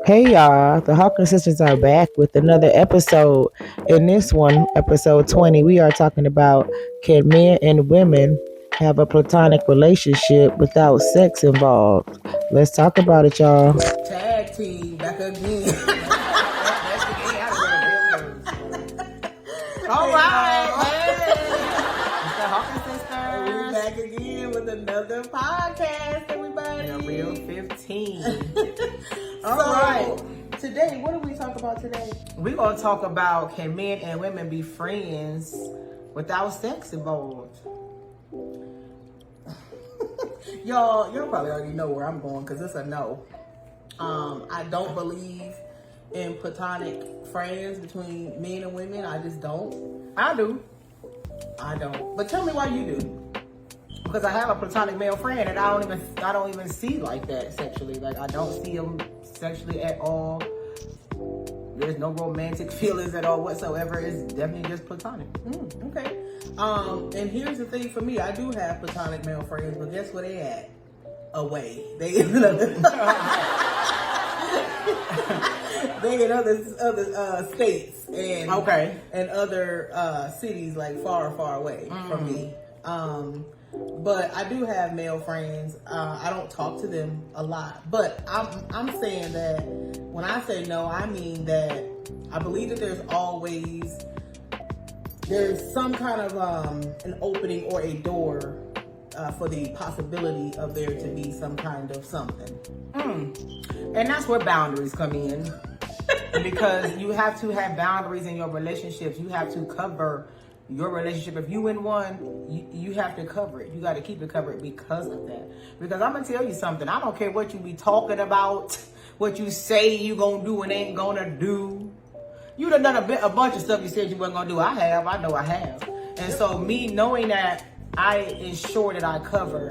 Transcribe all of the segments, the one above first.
Hey y'all, the Hawkins Sisters are back with another episode. In this one, episode 20, we are talking about can men and women have a platonic relationship without sex involved? Let's talk about it, y'all. Tag team back again. All right, hey, it's the Hawkins We Sisters. back again with another podcast, everybody. The real 15. All All right. Today, what do we talk about today? We're going to talk about can men and women be friends without sex involved? Y'all probably already know where I'm going because it's a no. I don't believe in platonic friends between men and women. I just don't. I do. I don't. But tell me why you do. Because I have a platonic male friend and I don't even see like that sexually. Like I don't see him sexually at all. There's no romantic feelings at all whatsoever. It's definitely just platonic. Okay. And here's the thing for me. I do have platonic male friends, but guess where they at? Away. They in other states and and other cities like far away from me. But I do have male friends. I don't talk to them a lot, but I'm saying that when I say no, I mean that I believe that there's some kind of an opening or a door for the possibility of there to be some kind of something. And that's where boundaries come in. Because you have to have boundaries in your relationships. You have to cover your relationship. If you in one, you have to cover it. You got to keep it covered because of that. Because I'm going to tell you something. I don't care what you be talking about, what you say you going to do and ain't going to do. You done a bunch of stuff you said you weren't going to do. I know I have. And so me knowing that, I ensure that I cover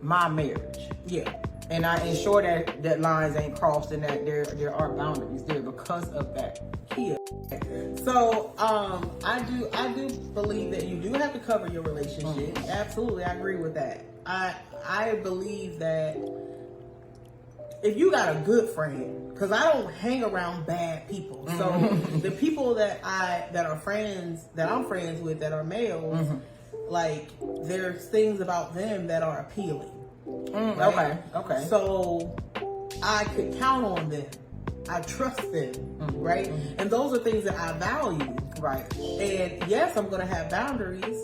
my marriage. Yeah. And I ensure that lines ain't crossed and that there are boundaries there because of that. Yeah. So I do believe that you do have to cover your relationship. Absolutely, I agree with that. I believe that if you got a good friend, because I don't hang around bad people. So the people that I'm friends with that are males, like there's things about them that are appealing. Right? Okay. So I could count on them. I trust them, right? And those are things that I value, Right. And yes, I'm gonna have boundaries,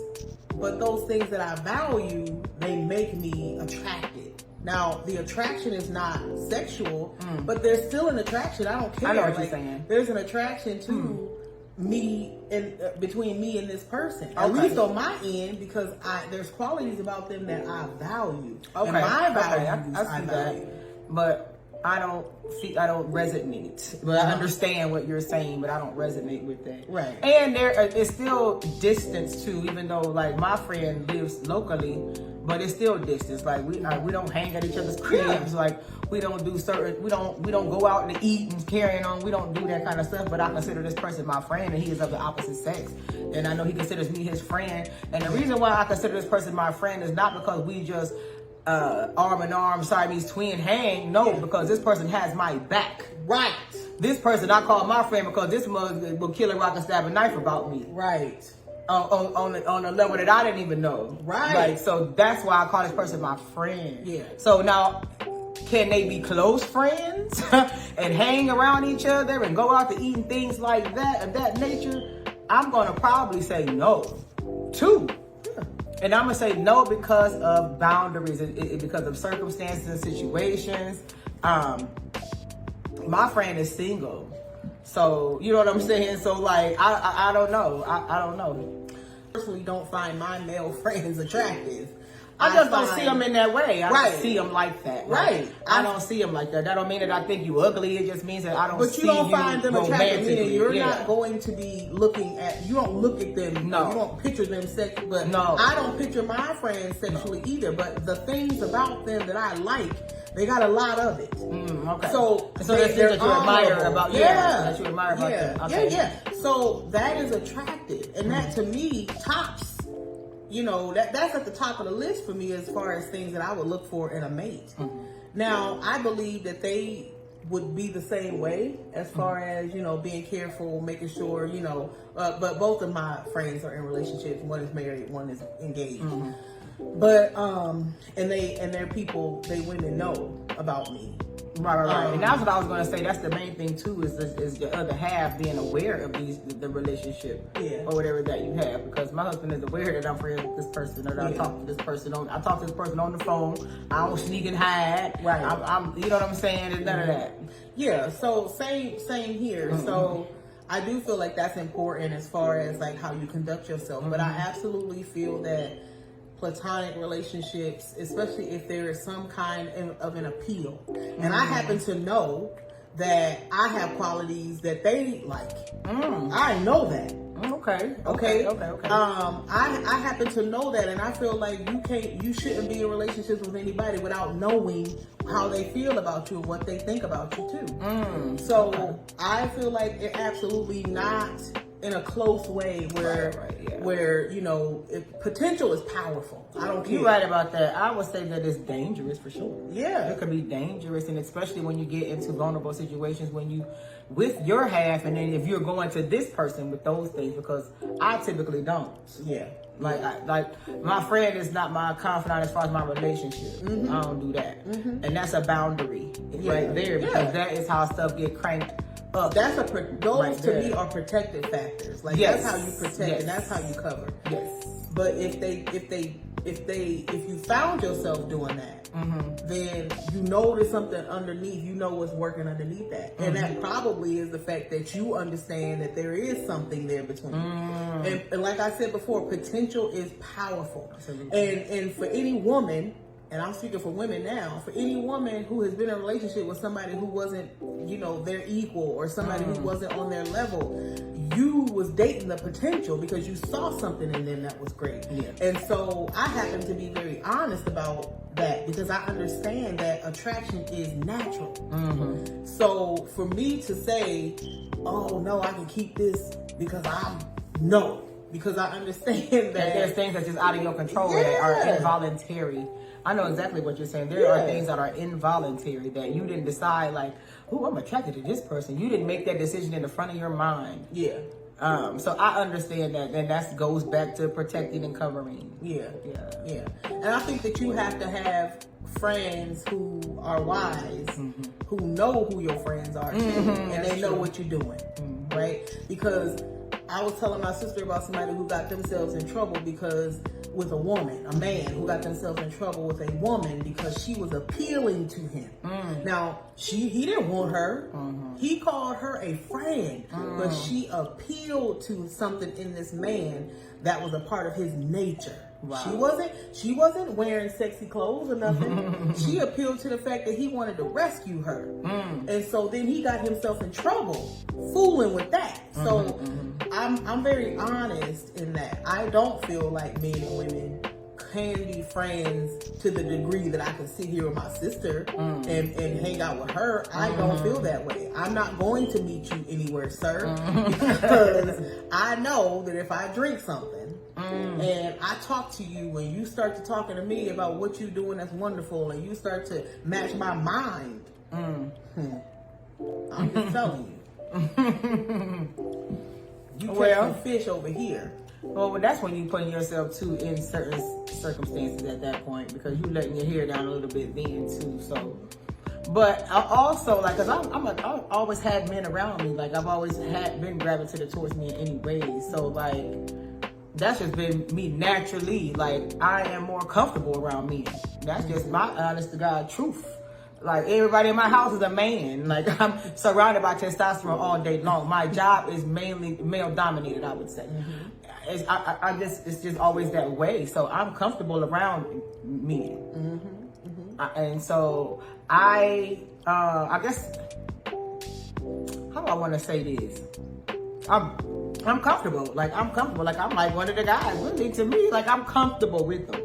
but those things that I value, they make me attracted. Now, the attraction is not sexual, but there's still an attraction. I don't care. I know what you're saying. There's an attraction to me and between me and this person, at least on my end, because there's qualities about them that I value. Okay. And my values, I see value. that. But I don't resonate. But I understand what you're saying, but I don't resonate with that. Right. And there is still distance too, even though like my friend lives locally, but it's still distance. Like we don't hang at each other's cribs. Like we don't go out to eat and carrying on. We don't do that kind of stuff. But I consider this person my friend, and he is of the opposite sex, and I know he considers me his friend. And the reason why I consider this person my friend is not because we just arm in arm, Siamese twin hang. No, because this person has my back. Right. This person I call my friend because this mother will kill a rock and stab a knife about me. Right. On a level that I didn't even know. Right. Like, so that's why I call this person my friend. Yeah. So now, can they be close friends and hang around each other and go out to eat and things like that of that nature? I'm gonna probably say no. Too. And I'm gonna say no because of boundaries, because of circumstances and situations. My friend is single, so you know what I'm saying. So like, I don't know. I don't know. Personally, don't find my male friends attractive. I just don't see them in that way. I Right. don't see them like that. Right. I don't see them like that. That don't mean that I think you ugly. It just means that I don't But see you don't find them attractive, romantically. meaning you're Yeah. not going to be looking at, you don't look at them, No. you don't picture them sexually, but No. I don't picture my friends sexually either, but the things about them that I like, they got a lot of it. Okay. So there's they're things that you admire honorable. about that you admire about them. Okay. Yeah. So that is attractive, and that to me tops. You know, that's at the top of the list for me as far as things that I would look for in a mate. Now, I believe that they would be the same way as far as, you know, being careful, making sure, you know, but both of my friends are in relationships. One is married, one is engaged. But and they're people, women know about me. Right. And that's what I was going to say. That's the main thing too, is the other half being aware of the relationship, or whatever that you have. Because my husband is aware that I'm friends with this person, or that I talk to this person on the phone. I don't sneak and hide. Right. I'm you know what I'm saying? There's none of that. Yeah. So same here. So I do feel like that's important as far as like how you conduct yourself. But I absolutely feel that platonic relationships, especially if there is some kind of an appeal, and I happen to know that I have qualities that they like. I know that. Okay. I happen to know that, and I feel like you shouldn't be in relationships with anybody without knowing how they feel about you and what they think about you too. So I feel like it absolutely not in a close way where you know, potential is powerful. I don't care. You're right about that. I would say that it's dangerous for sure. Yeah, it could be dangerous, and especially when you get into vulnerable situations when you with your half, and then if you're going to this person with those things, because I typically don't. Yeah. Like my friend is not my confidant as far as my relationship. I don't do that, and that's a boundary right there, because that is how stuff get cranked up. That's those to me are protective factors. Like that's how you protect and that's how you cover. Yes. But if you found yourself doing that, then you know there's something underneath. You know what's working underneath that, and that probably is the fact that you understand that there is something there between you. And like I said before, potential is powerful. And for any woman, and I'm speaking for women now, for any woman who has been in a relationship with somebody who wasn't, you know, their equal, or somebody who wasn't on their level, you was dating the potential because you saw something in them that was great. Yeah. And so I happen to be very honest about that, because I understand that attraction is natural. So for me to say, oh no, I can keep this because because I understand that there's things that's just out of your control that are involuntary. I know exactly what you're saying. There are things that are involuntary that you didn't decide, like, oh, I'm attracted to this person. You didn't make that decision in the front of your mind. Yeah. So I understand that, and that goes back to protecting and covering. Yeah. And I think that you have to have friends who are wise, who know who your friends are, too, and they know what you're doing, right? Because I was telling my sister about somebody who got themselves in trouble with a woman, a man who got themselves in trouble with a woman because she was appealing to him. Now, he didn't want her. He called her a friend, but she appealed to something in this man that was a part of his nature. Wow. She wasn't wearing sexy clothes or nothing. She appealed to the fact that he wanted to rescue her. And so then he got himself in trouble fooling with that. So I'm very honest in that. I don't feel like men and women can be friends to the degree that I can sit here with my sister and hang out with her. I don't feel that way. I'm not going to meet you anywhere, sir, because I know that if I drink something and I talk to you, when you start to talking to me about what you're doing that's wonderful, and you start to match my mind, I'm just telling you. You catch some fish over here. Well, that's when you putting yourself too in certain circumstances at that point, because you letting your hair down a little bit then too. So, but I also, like, cause I've always had men around me. Like, I've always been gravitated towards me in any way. So like, that's just been me naturally. Like, I am more comfortable around men. That's just my honest to God truth. Like, everybody in my house is a man. Like, I'm surrounded by testosterone all day long. My job is mainly male dominated, I would say. It's just always that way. So I'm comfortable around men. And so I guess, how do I want to say this? I'm comfortable. Like, I'm comfortable. Like, I'm like one of the guys. Really, to me, like, I'm comfortable with them.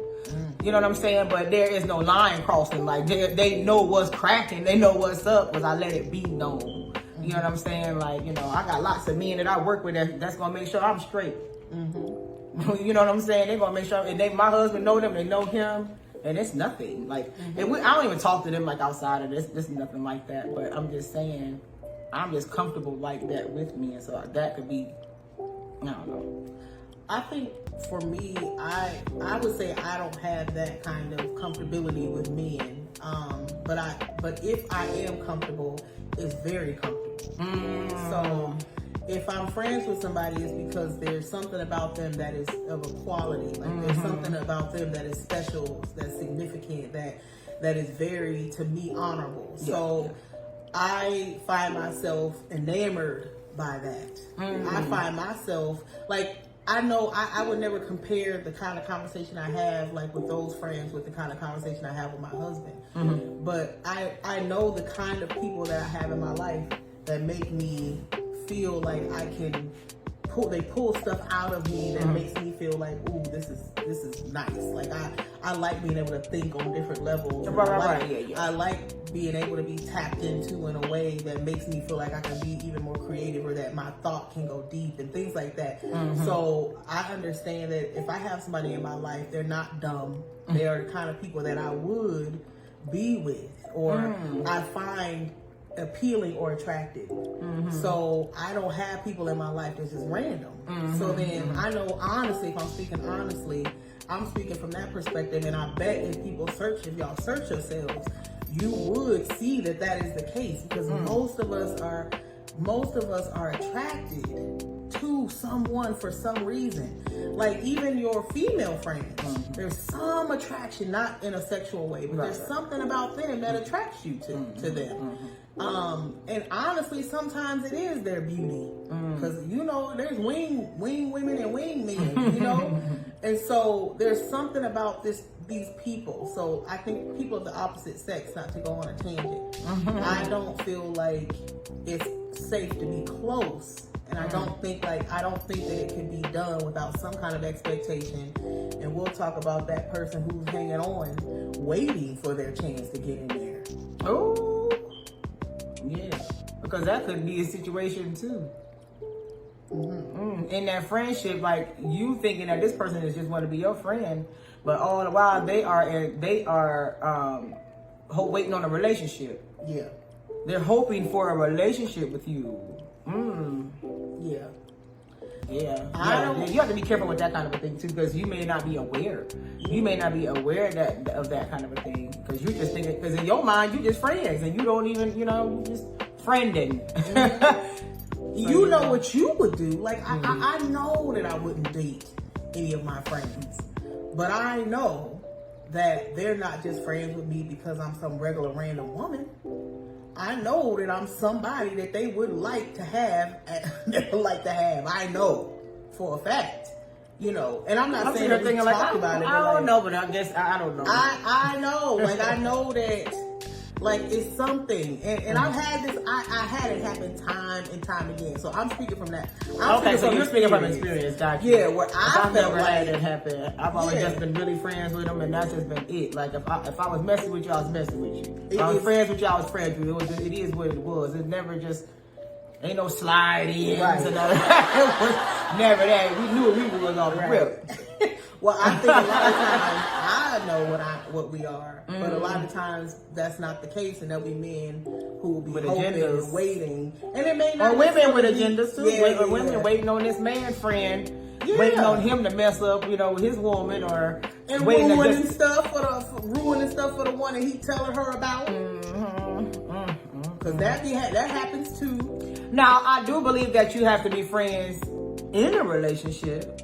You know what I'm saying? But there is no line crossing. Like, they know what's cracking. They know what's up, because I let it be known. You know what I'm saying? Like, you know, I got lots of men that I work with that's going to make sure I'm straight. You know what I'm saying? They're going to make sure, and my husband know them, they know him. and it's nothing. Like, and I don't even talk to them like outside of this. This is nothing like that. But I'm just saying, I'm just comfortable like that with me, and so that could be, I don't know. I think for me, I would say I don't have that kind of comfortability with men. But if I am comfortable, it's very comfortable. So if I'm friends with somebody, it's because there's something about them that is of a quality. Like there's something about them that is special, that's significant, that is very, to me, honorable. So I find myself enamored by that. I find myself like, I know I would never compare the kind of conversation I have like with those friends with the kind of conversation I have with my husband. But I know the kind of people that I have in my life that make me feel like I can pull stuff out of me that makes me feel like, ooh, this is nice. Like I like being able to think on different levels. I like being able to be tapped into in a way that makes me feel like I can be even more creative, or that my thought can go deep and things like that. So I understand that if I have somebody in my life, they're not dumb. They are the kind of people that I would be with, or I find appealing or attractive. So I don't have people in my life that's just random. So then I know, honestly, if I'm speaking honestly, I'm speaking from that perspective, and I bet if y'all search yourselves, you would see that is the case, because most of us are attracted to someone for some reason. Like even your female friends, there's some attraction, not in a sexual way, but there's something about them that attracts you to them. And honestly, sometimes it is their beauty, because there's wing women and wing men, and so there's something about these people. So I think people of the opposite sex, not to go on a tangent, I don't feel like it's safe to be close. And I don't think that it can be done without some kind of expectation. And we'll talk about that person who's hanging on, waiting for their chance to get in there. Oh, yeah, because that could be a situation too. In that friendship, like you thinking that this person is just want to be your friend, but all the while they are waiting on a relationship. Yeah, they're hoping for a relationship with you. Yeah. You have to be careful with that kind of a thing too, because you may not be aware. You may not be aware of that kind of a thing, because you're just thinking, because in your mind you just friends and you don't even, you just friending. You know what you would do. Like I know that I wouldn't date any of my friends, but I know that they're not just friends with me because I'm some regular random woman. I know that I'm somebody that they would like to have. I know for a fact, and I'm not saying that we talk about it. I don't know, but I guess I don't know. I know, like I know that, like it's something, and I've had this. I had it happen time and time again. So I'm speaking from that. So you're speaking from experience, gotcha. Yeah, where I've never had it happen. I've always just been really friends with them, and that's just been it. Like if I was messing with you, I was messing with you. If I was friends with you, I was friends with you. It is what it was. It never just ain't no slide-ins and all that. It was never that. We knew we was on the rip. Well, I think a lot of times I know what we are, but a lot of times that's not the case, and there'll be men who will be with hoping agendas, and waiting, and it may not. Or women with agendas too. Women waiting on this man friend, waiting on him to mess up, his woman, or and ruining stuff for the one that he telling her about. Because that happens too. Now, I do believe that you have to be friends in a relationship.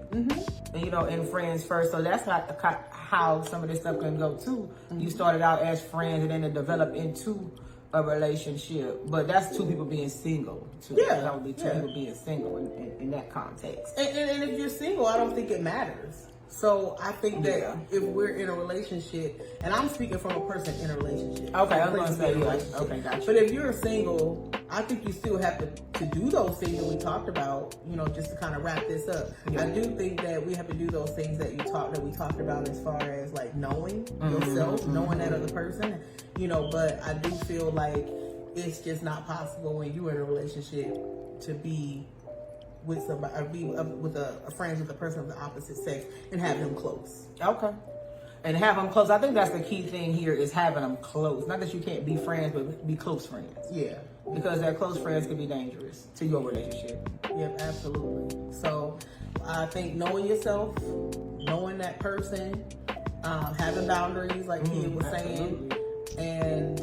And friends first. So that's how some of this stuff can go too. You started out as friends and then it developed into a relationship. But that's two people being single too. Yeah. That would be two people being single in that context. And if you're single, I don't think it matters. So I think that if we're in a relationship, and I'm speaking from a person in a relationship. Okay, I was going to say, okay, gotcha. But if you're single, I think you still have to do those things that we talked about, just to kind of wrap this up. Yeah. I do think that we have to do those things that we talked about as far as like knowing yourself, knowing that other person, but I do feel like it's just not possible when you're in a relationship to be with somebody, or be with a friend with a person of the opposite sex and have them close. Okay. And have them close. I think that's the key thing here is having them close. Not that you can't be friends, but be close friends. Yeah. Because that close friends can be dangerous to your relationship. Yep, absolutely. So I think knowing yourself, knowing that person, having boundaries, like Kia was saying, and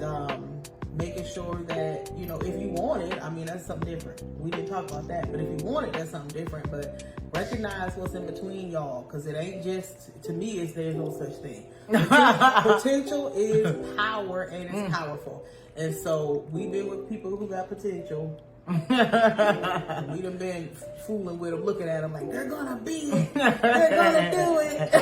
making sure that, you know, if you want it, I mean, that's something different. We didn't talk about that, but if you want it, that's something different. But recognize what's in between y'all, because it ain't just, to me, there's no such thing. Potential is power, and it's powerful. And so we've been with people who got potential. We done been fooling with them, looking at them like, they're gonna be it. They're gonna do it.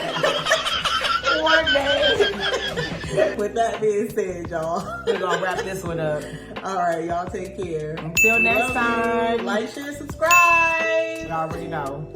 One day. With that being said, y'all, We're gonna wrap this one up. all right, y'all take care. Until next Love you. time. Like, share, subscribe. You already know.